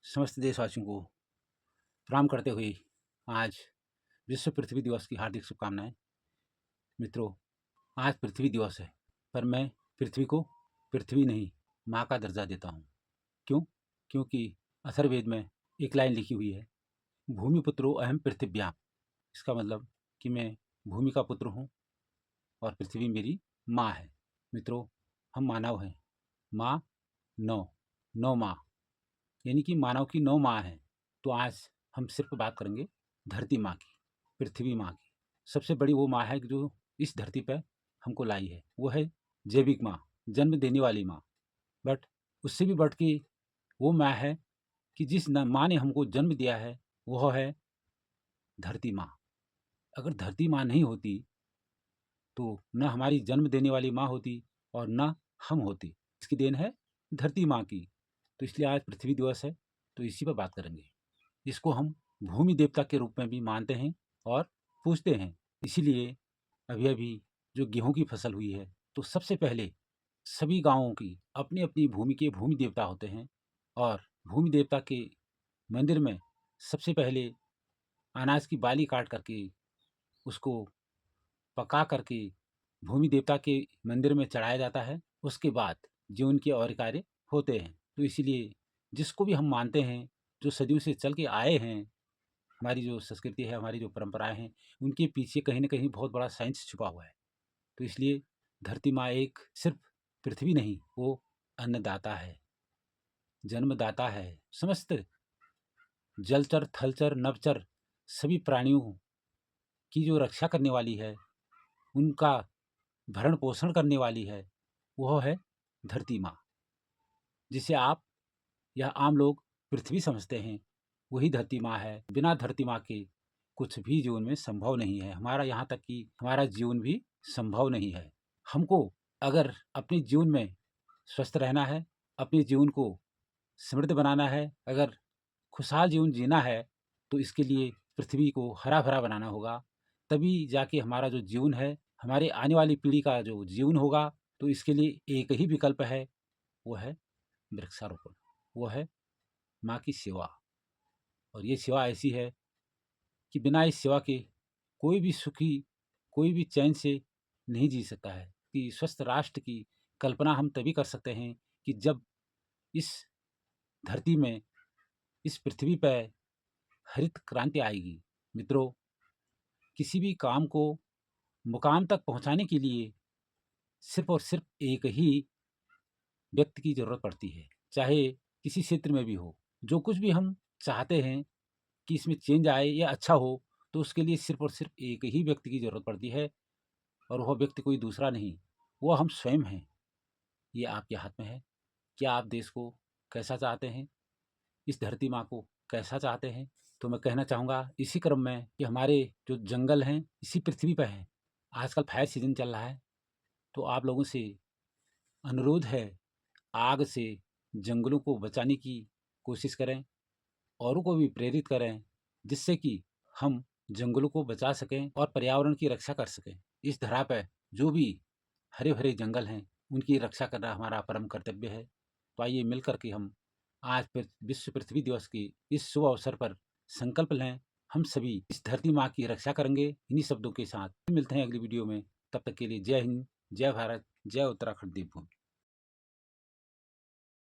समस्त देशवासियों को प्रणाम करते हुए आज विश्व पृथ्वी दिवस की हार्दिक शुभकामनाएं। मित्रों, आज पृथ्वी दिवस है, पर मैं पृथ्वी को पृथ्वी नहीं माँ का दर्जा देता हूँ। क्यों? क्योंकि अथर्ववेद में एक लाइन लिखी हुई है, भूमिपुत्रो अहम पृथिव्याम। इसका मतलब कि मैं भूमि का पुत्र हूँ और पृथ्वी मेरी माँ है। मित्रों, हम मानव हैं, माँ 9 माँ, यानी कि मानव की 9 माँ हैं। तो आज हम सिर्फ बात करेंगे धरती माँ की, पृथ्वी माँ की। सबसे बड़ी वो माँ है जो इस धरती पर हमको लाई है, वो है जैविक माँ, जन्म देने वाली माँ। बट उससे भी बढ़ के वो माँ है कि जिस माँ ने हमको जन्म दिया है, वह है धरती माँ। अगर धरती माँ नहीं होती तो न हमारी जन्म देने वाली माँ होती और न हम होते। इसकी देन है धरती माँ की। तो इसलिए आज पृथ्वी दिवस है, तो इसी पर बात करेंगे। इसको हम भूमि देवता के रूप में भी मानते हैं और पूजते हैं। इसीलिए अभी अभी जो गेहूं की फसल हुई है, तो सबसे पहले सभी गांवों की अपनी अपनी भूमि के भूमि देवता होते हैं और भूमि देवता के मंदिर में सबसे पहले अनाज की बाली काट करके उसको पका करके भूमि देवता के मंदिर में चढ़ाया जाता है। उसके बाद जो उनके और कार्य होते हैं। तो इसीलिए जिसको भी हम मानते हैं, जो सदियों से चल के आए हैं, हमारी जो संस्कृति है, हमारी जो परंपराएं हैं, उनके पीछे कहीं न कहीं बहुत बड़ा साइंस छुपा हुआ है। तो इसलिए धरती माँ एक सिर्फ पृथ्वी नहीं, वो अन्नदाता है, जन्मदाता है। समस्त जलचर, थलचर, नभचर सभी प्राणियों की जो रक्षा करने वाली है, उनका भरण पोषण करने वाली है, वह है धरती माँ। जिसे आप या आम लोग पृथ्वी समझते हैं, वही धरती माँ है। बिना धरती माँ के कुछ भी जीवन में संभव नहीं है। हमारा यहाँ तक कि हमारा जीवन भी संभव नहीं है। हमको अगर अपने जीवन में स्वस्थ रहना है, अपने जीवन को समृद्ध बनाना है, अगर खुशहाल जीवन जीना है, तो इसके लिए पृथ्वी को हरा-भरा बनाना होगा। तभी जाके हमारा जो जीवन है, हमारे आने वाली पीढ़ी का जो जीवन होगा, तो इसके लिए एक ही विकल्प है, वो है वृक्षारोपण, वो है माँ की सेवा। और ये सेवा ऐसी है कि बिना इस सेवा के कोई भी सुखी, कोई भी चैन से नहीं जी सकता है। कि स्वस्थ राष्ट्र की कल्पना हम तभी कर सकते हैं कि जब इस धरती में, इस पृथ्वी पे हरित क्रांति आएगी। मित्रों, किसी भी काम को मुकाम तक पहुंचाने के लिए सिर्फ और सिर्फ एक ही व्यक्ति की ज़रूरत पड़ती है, चाहे किसी क्षेत्र में भी हो। जो कुछ भी हम चाहते हैं कि इसमें चेंज आए या अच्छा हो, तो उसके लिए सिर्फ और सिर्फ एक ही व्यक्ति की ज़रूरत पड़ती है और वह व्यक्ति कोई दूसरा नहीं, वो हम स्वयं हैं। ये आपके हाथ में है। क्या आप देश को कैसा चाहते हैं? इस धरती माँ को कैसा चाहते हैं? तो मैं कहना चाहूँगा इसी क्रम में कि हमारे जो जंगल हैं, इसी पृथ्वी पे हैं। आजकल फायर सीज़न चल रहा है, तो आप लोगों से अनुरोध है, आग से जंगलों को बचाने की कोशिश करें, औरों को भी प्रेरित करें, जिससे कि हम जंगलों को बचा सकें और पर्यावरण की रक्षा कर सकें। इस धरा पे जो भी हरे-भरे जंगल हैं, उनकी रक्षा करना हमारा परम कर्तव्य है। तो आइए मिल कर के हम आज विश्व पृथ्वी दिवस के इस शुभ अवसर पर संकल्प लें, हम सभी इस धरती माँ की रक्षा करेंगे। इन्हीं शब्दों के साथ मिलते हैं अगली वीडियो में। तब तक के लिए जय हिंद, जय भारत, जय उत्तराखंड देवभूमि।